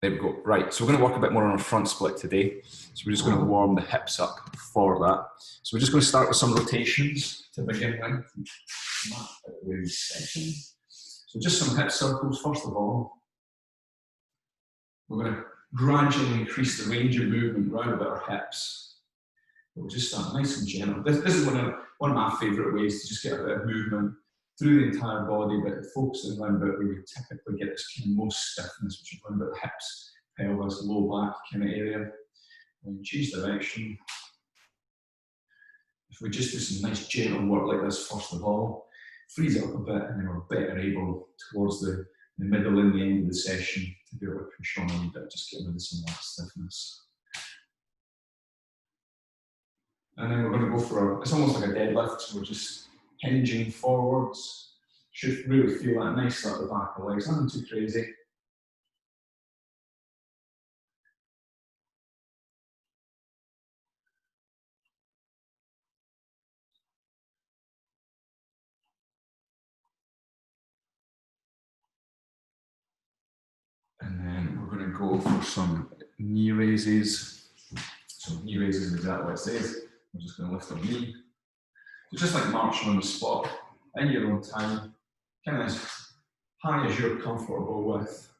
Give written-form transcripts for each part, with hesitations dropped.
There we go. Right, so we're going to work a bit more on our front split today. So we're just going to warm the hips up for that. So we're just going to start with some rotations to begin with. So just some hip circles first of all. We're going to gradually increase the range of movement around about our hips. We'll just start nice and gentle. This is one of my favourite ways to just get a bit of movement through the entire body, but focusing around about where we typically get this kind of most stiffness, which is around about the hips, pelvis, low back kind of area. And change direction. If we just do some nice gentle work like this first of all, freeze it up a bit, and then we're better able towards the middle and the end of the session to be able to push on a wee bit, just getting rid of some of that stiffness. And then we're going to go for it's almost like a deadlift, so we're just hinging forwards. Should really feel that nice at the back of the legs, nothing too crazy. And then we're going to go for some knee raises. So knee raises is exactly what it says. We're just going to lift our knee. So just like marching on the spot, in your own time, kind of as high as you're comfortable with.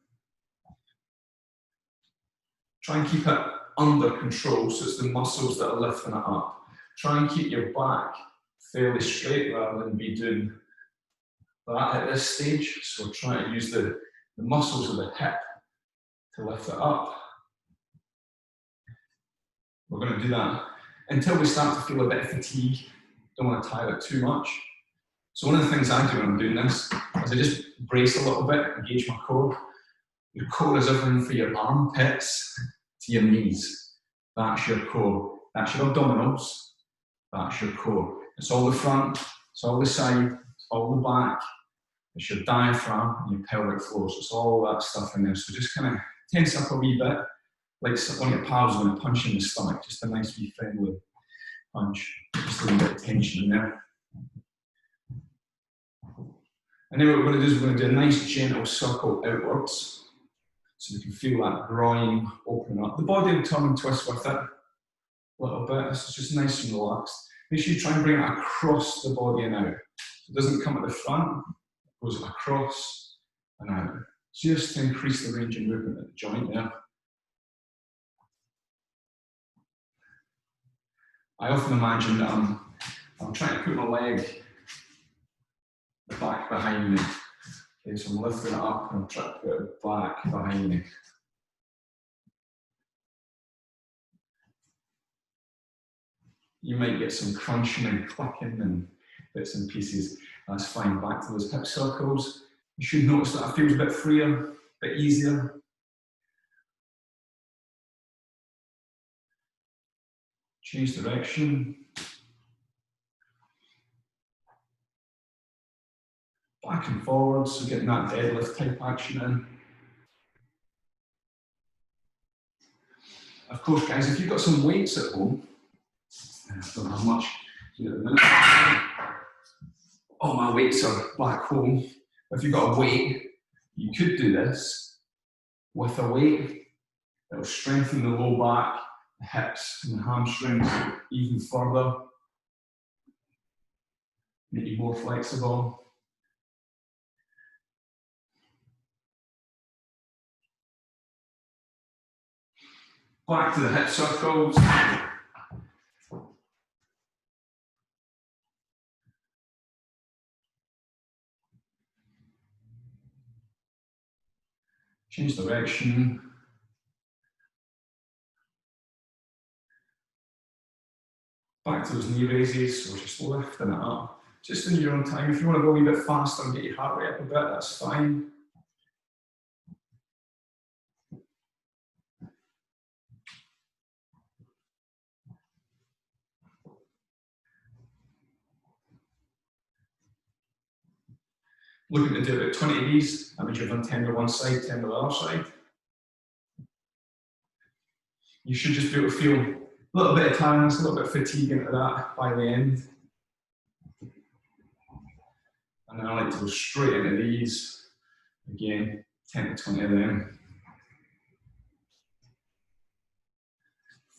Try and keep it under control, so it's the muscles that are lifting it up. Try and keep your back fairly straight rather than be doing that at this stage. So try to use the muscles of the hip to lift it up. We're going to do that until we start to feel a bit of fatigue. Don't want to tire it too much. So one of the things I do when I'm doing this is I just brace a little bit, engage my core. Your core is everything from your armpits to your knees. That's your core. That's your abdominals. That's your core. It's all the front, it's all the side, it's all the back. It's your diaphragm and your pelvic floor. So it's all that stuff in there. So just kind of tense up a wee bit, like one of your pals is going to punch you in the stomach. Just a nice wee friendly punch. Just a little bit of tension in there. And then what we're going to do is we're going to do a nice gentle circle outwards. So we can feel that groin open up. The body will turn and twist with it a little bit. This is just nice and relaxed. Make sure you try and bring it across the body and out. So it doesn't come at the front, it goes across and out. Just to increase the range of movement at the joint there. I often imagine that I'm trying to put my leg back behind me. Okay, so I'm lifting it up and I'm trying to put it back behind me. You might get some crunching and clicking and bits and pieces. That's fine. Back to those hip circles. You should notice that it feels a bit freer, a bit easier. Change direction. Back and forward, so getting that deadlift type action in. Of course, guys, if you've got some weights at home, I don't have much here at the minute. All my weights are back home. If you've got a weight, you could do this with a weight that will strengthen the low back, the hips, and the hamstrings even further. Make you more flexible. Back to the hip circles. Change direction. Back to those knee raises, so just lifting it up. Just in your own time. If you want to go a wee bit faster and get your heart rate up a bit, that's fine. Looking to do about 20 of these. That means you've done 10 to one side, 10 to the other side. You should just be able to feel a little bit of tiredness, a little bit of fatigue into that by the end. And then I like to go straight into these. Again, 10 to 20 of them.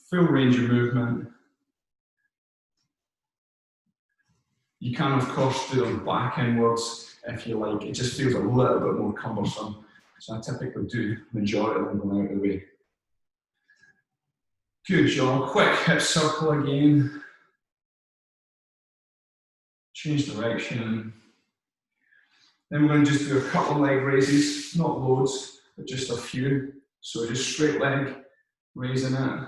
Full range of movement. You can, of course, do them back inwards if you like. It just feels a little bit more cumbersome. So I typically do the majority of them going out of the way. Good job. Quick hip circle again. Change direction. Then we're going to just do a couple of leg raises, not loads, but just a few. So just straight leg, raising it.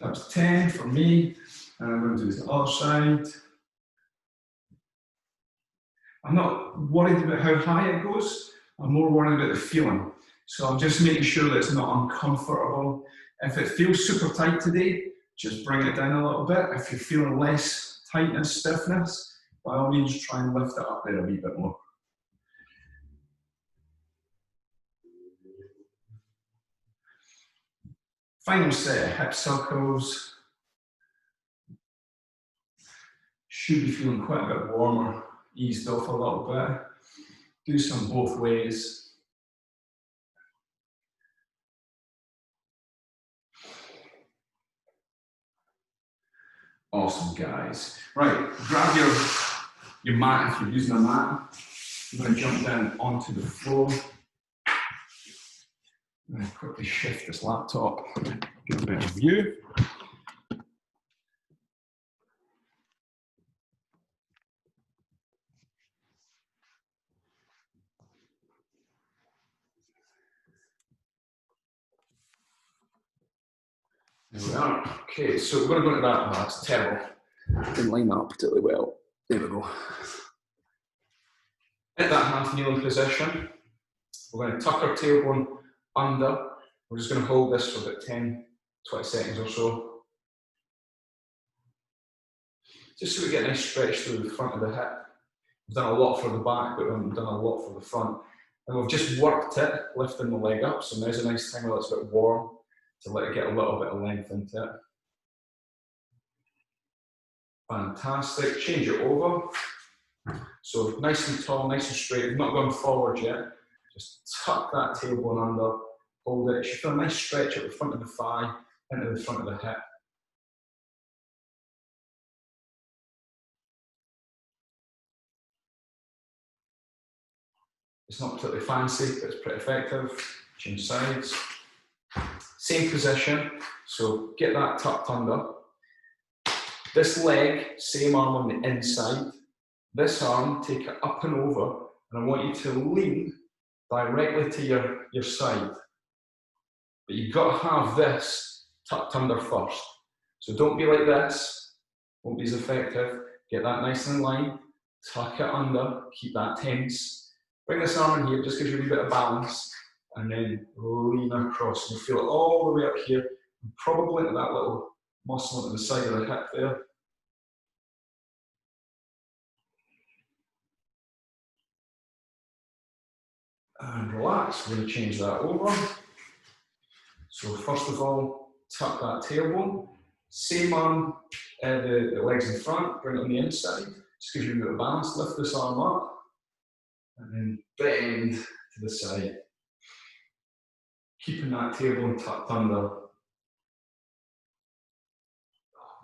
That was 10 for me, and I'm going to do the other side. I'm not worried about how high it goes, I'm more worried about the feeling. So I'm just making sure that it's not uncomfortable. If it feels super tight today, just bring it down a little bit. If you're feeling less tightness, stiffness, by all means try and lift it up there a wee bit more. Final set of hip circles. Should be feeling quite a bit warmer, eased off a little bit. Do some both ways. Awesome, guys. Right, grab your mat if you're using a mat. I'm going to jump down onto the floor. I'm going to quickly shift this laptop, get a better view. There we are. Okay, so we're going to go into that. Oh, that's terrible. Didn't line up particularly well. There we go. At that half kneeling position, we're going to tuck our tailbone under. We're just going to hold this for about 10, 20 seconds or so. Just so we get a nice stretch through the front of the hip. We've done a lot for the back, but we haven't done a lot for the front. And we've just worked it, lifting the leg up. So now's a nice time while it's a bit warm to let it get a little bit of length into it. Fantastic. Change it over. So nice and tall, nice and straight. We've not gone forward yet. Just tuck that tailbone under, hold it. You should feel a nice stretch at the front of the thigh, into the front of the hip. It's not particularly fancy, but it's pretty effective. Change sides. Same position, so get that tucked under. This leg, same arm on the inside. This arm, take it up and over, and I want you to lean directly to your side. But you've got to have this tucked under first. So don't be like this, won't be as effective. Get that nice and in line, tuck it under, keep that tense. Bring this arm in here, just gives you a wee bit of balance, and then lean across. You feel it all the way up here, and probably into that little muscle at the side of the hip there. And relax, we're going to change that over. So first of all, tuck that tailbone. Same arm, the legs in front, bring it on the inside. Just gives you a bit of balance. Lift this arm up, and then bend to the side. Keeping that tailbone tucked under. Oh,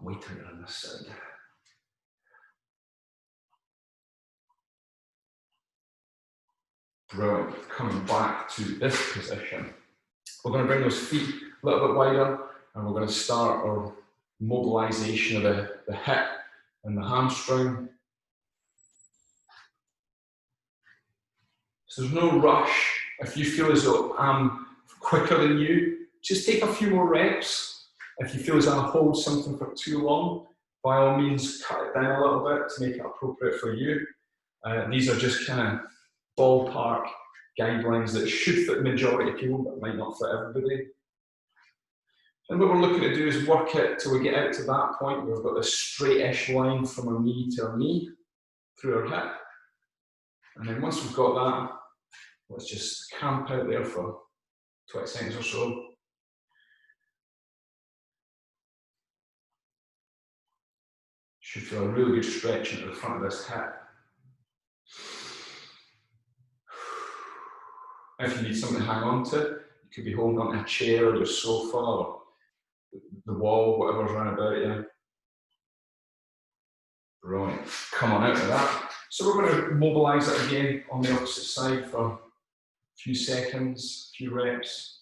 way tighter on this side. Brilliant. Coming back to this position. We're going to bring those feet a little bit wider, and we're going to start our mobilization of the hip and the hamstring. So there's no rush. If you feel as though I'm quicker than you, just take a few more reps. If you feel as though I hold something for too long, by all means cut it down a little bit to make it appropriate for you. These are just kind of ballpark guidelines that should fit the majority of people, but might not fit everybody. And what we're looking to do is work it till we get out to that point where we've got this straight-ish line from our knee to our knee, through our hip. And then once we've got that, let's just camp out there for 20 seconds or so. Should feel a really good stretch into the front of this hip. If you need something to hang on to, you could be holding onto a chair or your sofa or the wall, whatever's around about you. Right, come on out of that. So we're going to mobilise it again on the opposite side for a few seconds, a few reps.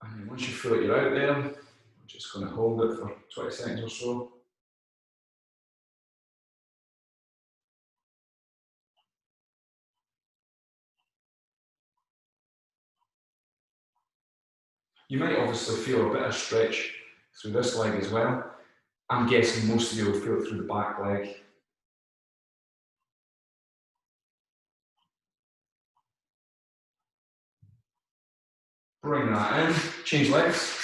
And then once you feel like you're out there, I'm just going to hold it for 20 seconds or so. You might obviously feel a bit of stretch through this leg as well. I'm guessing most of you will feel it through the back leg. Bring that in, change legs.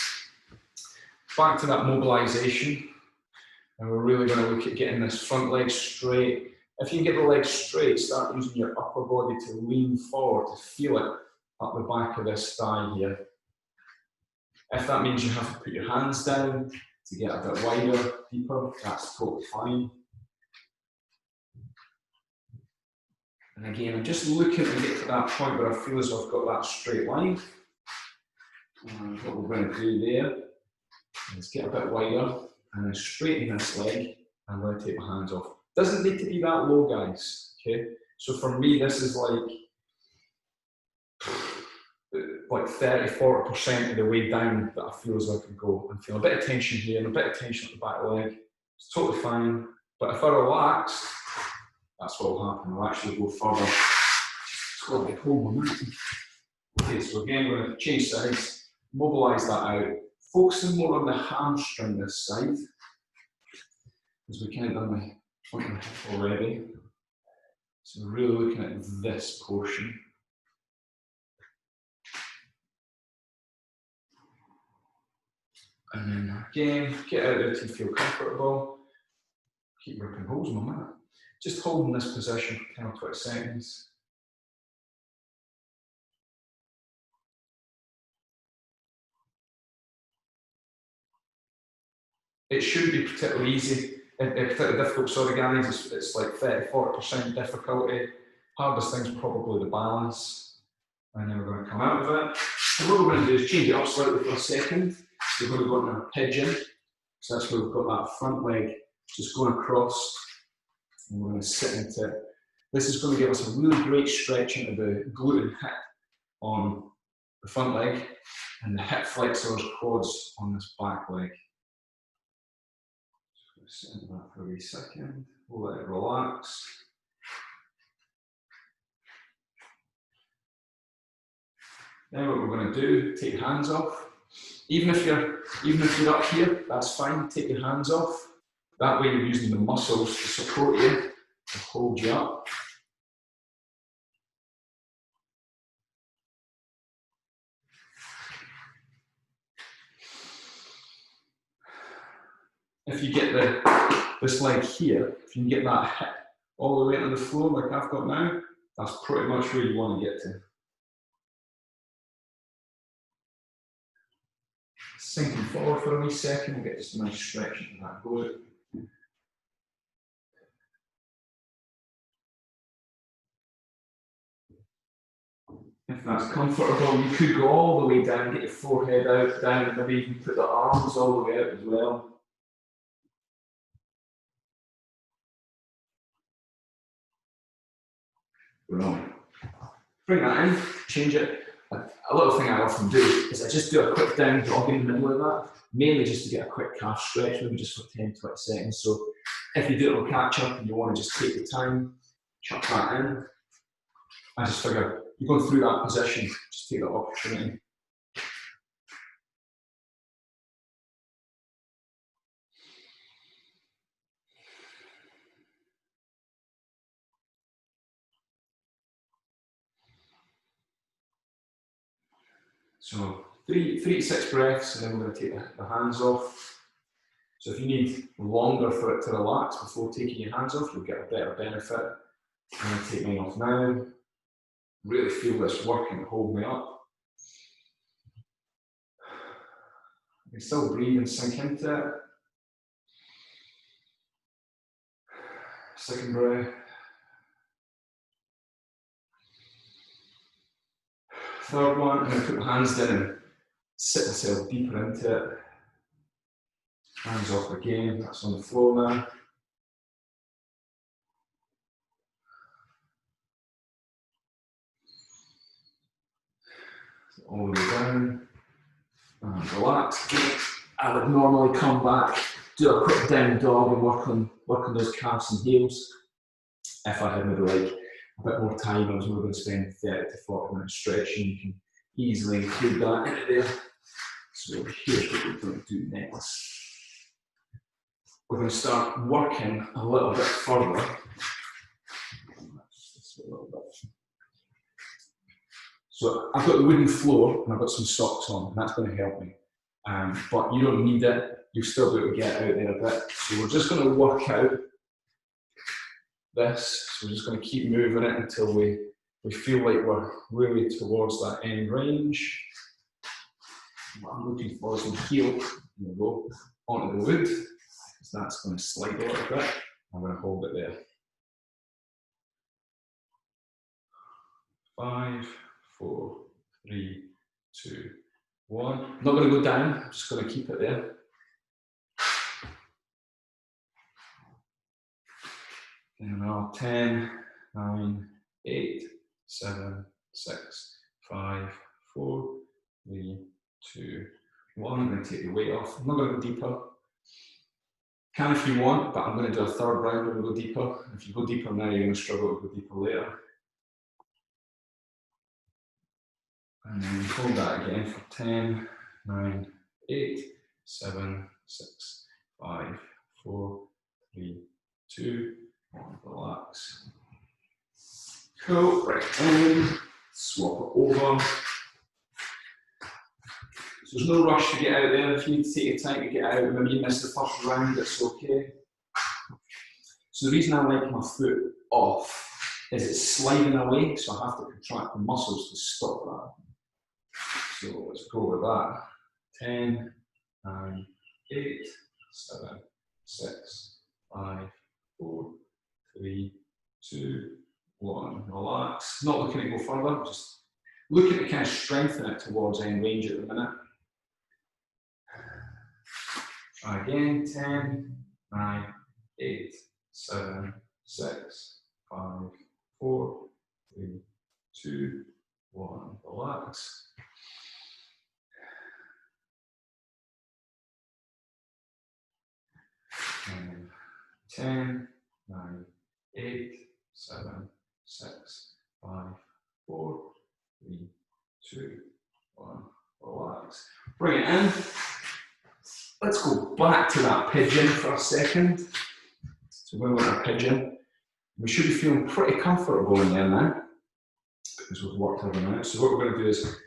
Back to that mobilisation. And we're really going to look at getting this front leg straight. If you can get the leg straight, start using your upper body to lean forward, to feel it up the back of this thigh here. If that means you have to put your hands down to get a bit wider, deeper, that's totally fine. And again, I'm just looking to get to that point where I feel as though I've got that straight line. And what we're going to do there is get a bit wider and then straighten this leg. I'm going to take my hands off. Doesn't need to be that low, guys. Okay. So for me, this is like 30–40% of the way down that I feel as though I can go. I'm feeling a bit of tension here and a bit of tension at the back leg. It's totally fine. But if I relax, that's what will happen. I'll actually go further. Just got to hold momentum. Okay, so again, we're going to change sides, mobilise that out, focusing more on the hamstring this side, as we kind of done the front of the hip already. So we're really looking at this portion. And then again, get out there till you feel comfortable. Keep ripping holes in my mat. Just holding this position for 10 or 20 seconds. It shouldn't be particularly easy, particularly difficult, sorry guys, it's like 30–40% difficulty. Hardest thing's probably the balance. And then we're going to come out of it. And what we're going to do is change it up slightly for a second. So we're going to go into a pigeon. So that's where we've got that front leg just going across. And we're going to sit into it. This is going to give us a really great stretch into the glute and hip on the front leg and the hip flexors, quads on this back leg. Sit into that for a wee second. We'll let it relax. Then what we're going to do, take your hands off. Even if you're up here, that's fine. Take your hands off. That way you're using the muscles to support you, to hold you up. If you get this leg here, if you can get that hip all the way into the floor like I've got now, that's pretty much where you want to get to. Sinking forward for a wee second, we'll get just a nice stretch into that glute. If that's comfortable, you could go all the way down, get your forehead out, down, and maybe even put the arms all the way out as well. Right. Bring that in, change it. A little thing I often do is I just do a quick down dog in the middle of that, mainly just to get a quick calf stretch, maybe just for 10–20 seconds. So if you do it on catch up and you want to just take the time, chuck that in. I just figure you're going through that position, just take that opportunity. So 3 to 6 breaths, and then we're going to take the hands off. So if you need longer for it to relax before taking your hands off, you'll get a better benefit. I'm going to take mine off now. Really feel this working to hold me up. You can still breathe and sink into it. Second breath. Third one, I'm going to put my hands down and sit myself deeper into it. Hands off again, that's on the floor now. So all the way down. And relax. I would normally come back, do a quick down dog and work on those calves and heels. If I had maybe like a bit more time, I was maybe going to spend 30 to 40 minutes stretching. You can easily include that into there. So here's what we're going to do next. We're going to start working a little bit further. So I've got the wooden floor and I've got some socks on, and that's going to help me. But you don't need it. You'll still be able to get out there a bit. So we're just going to work out this. So we're just going to keep moving it until we feel like we're really towards that end range. What I'm looking for is a heel. There we go. Onto the wood. So that's going to slide a little bit. I'm going to hold it there. 5, 4, 3, 2, 1. I'm not going to go down. I'm just going to keep it there. And now 10, 9, 8, 7, 6, 5, 4, 3, 2, 1. I'm going to take the weight off. I'm not going to go deeper. Can if you want, but I'm going to do a third round where we go deeper. If you go deeper now, you're going to struggle to go deeper later. And then we hold that again for 10, 9, 8, 7, 6, 5, 4, 3, 2, 1. Relax. Cool. Right. And swap it over. So there's no rush to get out there. If you need to take your time to get out, maybe you missed the first round, it's okay. So the reason I like my foot off is it's sliding away, so I have to contract the muscles to stop that. So let's go with that. 10, 9, 8, 7, 6, 5, 4, 3, 2, 1. Relax. Not looking to go further, just looking to kind of strengthen it towards end range at the minute. Try again. 10, 9, 8, 7, 6, 5, 4, 3, 2, 1. Relax. 10, 9, 8, 7, 6, 5, 4, 3, 2, 1. Relax. Bring it in. Let's go back to that pigeon for a second. So when we're in a pigeon, we should be feeling pretty comfortable in there now, because we've worked everything out. So what we're going to do is,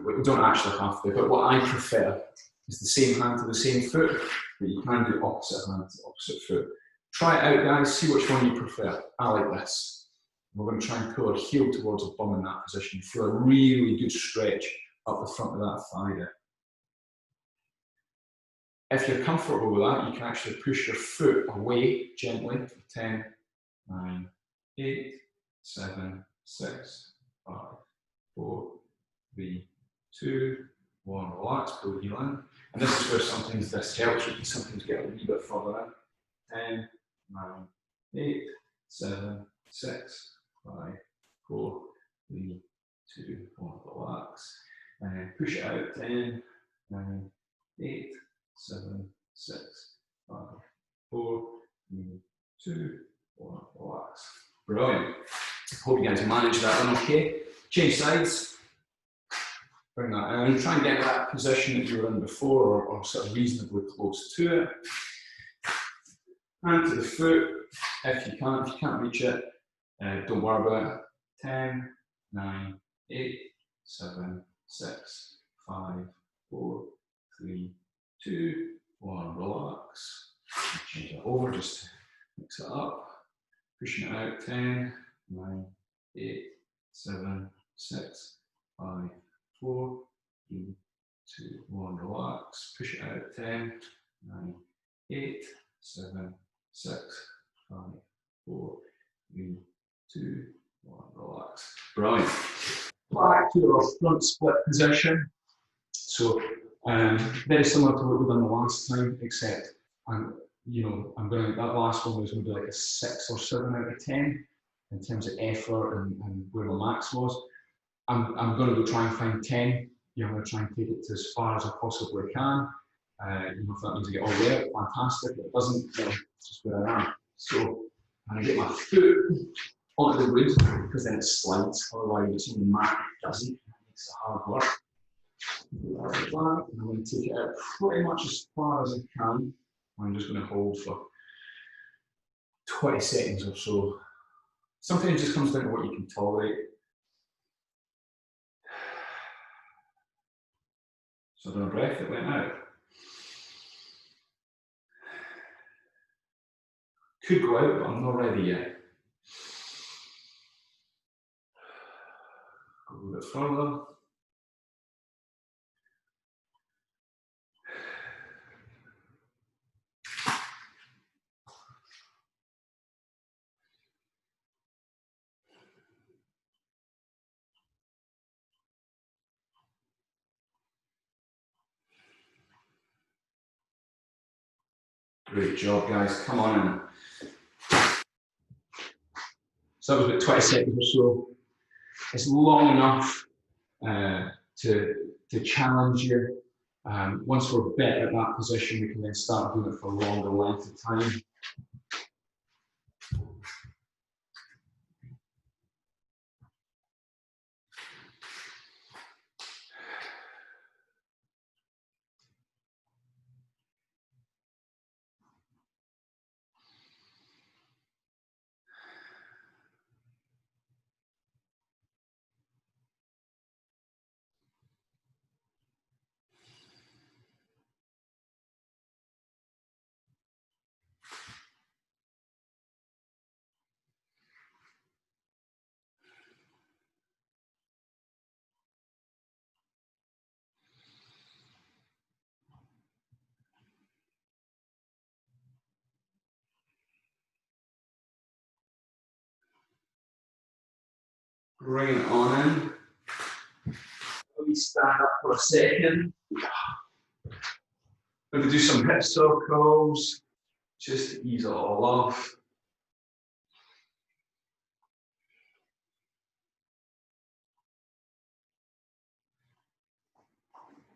we don't actually have to, but what I prefer is the same hand to the same foot, but you can do opposite hand to opposite foot. Try it out, guys, see which one you prefer. I like this. We're going to try and pull our heel towards the bum in that position. Feel a really good stretch up the front of that thigh there. If you're comfortable with that, you can actually push your foot away gently for 10, 9, 8, 7, 6, 5, 4, 3, 2, 1. Relax, pull the heel in. And this is where sometimes this helps. You can sometimes get a wee bit further in. 10, 9, 8, 7, 6, 5, 4, 3, 2, 1. Relax. And then push it out. 10, 9, 8, 7, 6, 5, 4, 3, 2, 1. Relax. Brilliant. Hope you guys manage that one okay. Change sides. Bring that in. Try and get that position that you were in before, or sort of reasonably close to it. Hand to the foot if you can't. If you can't reach it, don't worry about it. 10, 9, 8, 7, 6, 5, 4, 3, 2, 1, relax. Change it over, just mix it up. Pushing it out, 10, 9, 8, 7, 6, 5, 4, 3, 2, 1, relax. Push it out, 10, 9, 8, 7, 6, 5, 4, 3, 2, 1, relax. Brilliant. Back to our front split position. So very similar to what we've done the last time, except I'm going to, that last one was going to be like a 6 or 7 out of 10 in terms of effort and where my max was. I'm going to go try and find 10. I'm going to try and take it to as far as I possibly can. If that means I get all the way out, fantastic. If it doesn't, it's just where I am. So I'm going to get my foot onto the wood because then it slides. Otherwise, it's only mat, it doesn't. It makes it hard work. Like that, and I'm going to take it out pretty much as far as I can. I'm just going to hold for 20 seconds or so. Sometimes it just comes down to what you can tolerate. So I've done a breath that went out. Could go out, but I'm not ready yet. Go a little bit further. Great job, guys. Come on in. So that was about 20 seconds or so. It's long enough to challenge you. Once we're better at that position, we can then start doing it for a longer length of time. Bring it on in. Let me stand up for a second. Maybe do some hip circles, just to ease it all off.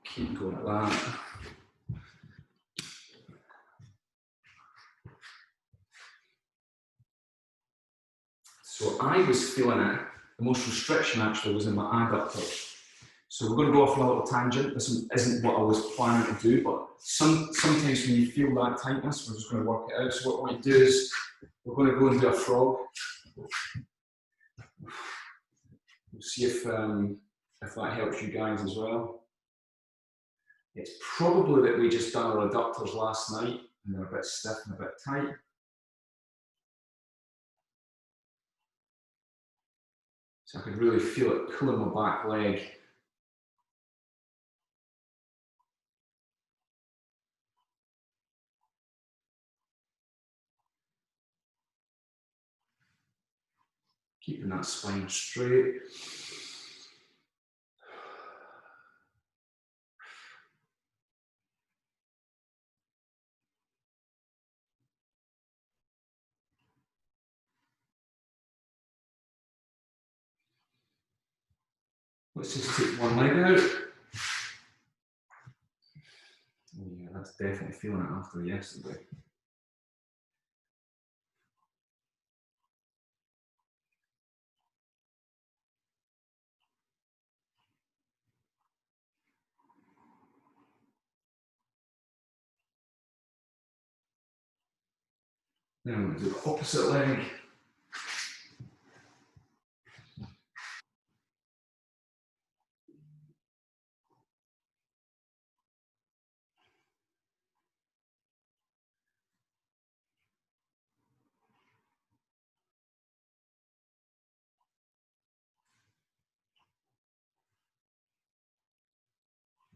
Keep going like that. So I was feeling it. The most restriction actually was in my adductors. So we're going to go off on a little tangent. This isn't what I was planning to do, but sometimes when you feel that tightness, we're just going to work it out. So what we do is we're going to go and do a frog. We'll see if that helps you guys as well. It's probably that we just done our adductors last night and they're a bit stiff and a bit tight. So I could really feel it pulling my back leg. Keeping that spine straight. Let's just take one leg out. Oh yeah, that's definitely feeling it after yesterday. Then I'm going to do the opposite leg.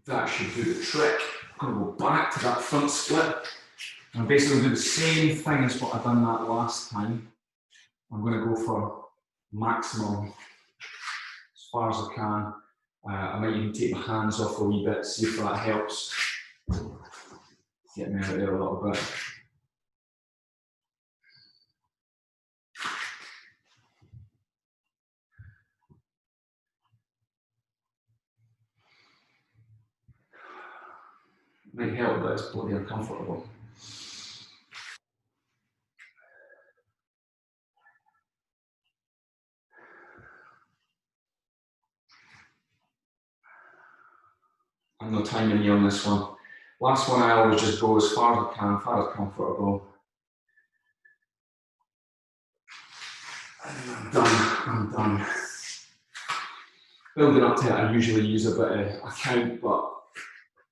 That should do the trick. I'm going to go back to that front split. I'm basically going to do the same thing as what I've done that last time. I'm going to go for maximum as far as I can. I might even take my hands off a wee bit, see if that helps. Get me out of there a little bit. Might help, but it's bloody uncomfortable. I'm not timing you on this one. Last one I always just go as far as I can, far as comfortable. And I'm done. Building up to it, I usually use a bit of a count, but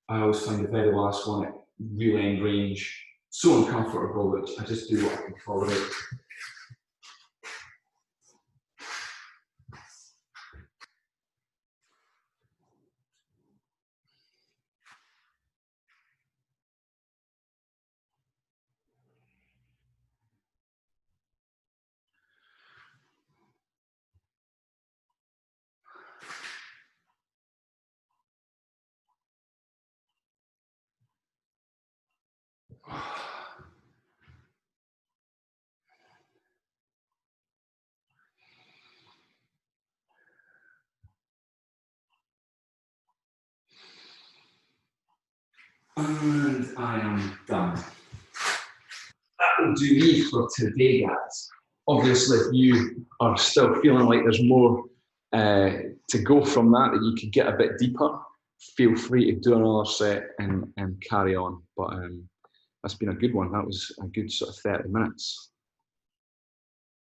I always find the very last one at real end range so uncomfortable that I just do what I can tolerate. And I am done. That will do me for today, guys. Obviously, if you are still feeling like there's more to go from that you could get a bit deeper, feel free to do another set and carry on. But that's been a good one. That was a good sort of 30 minutes.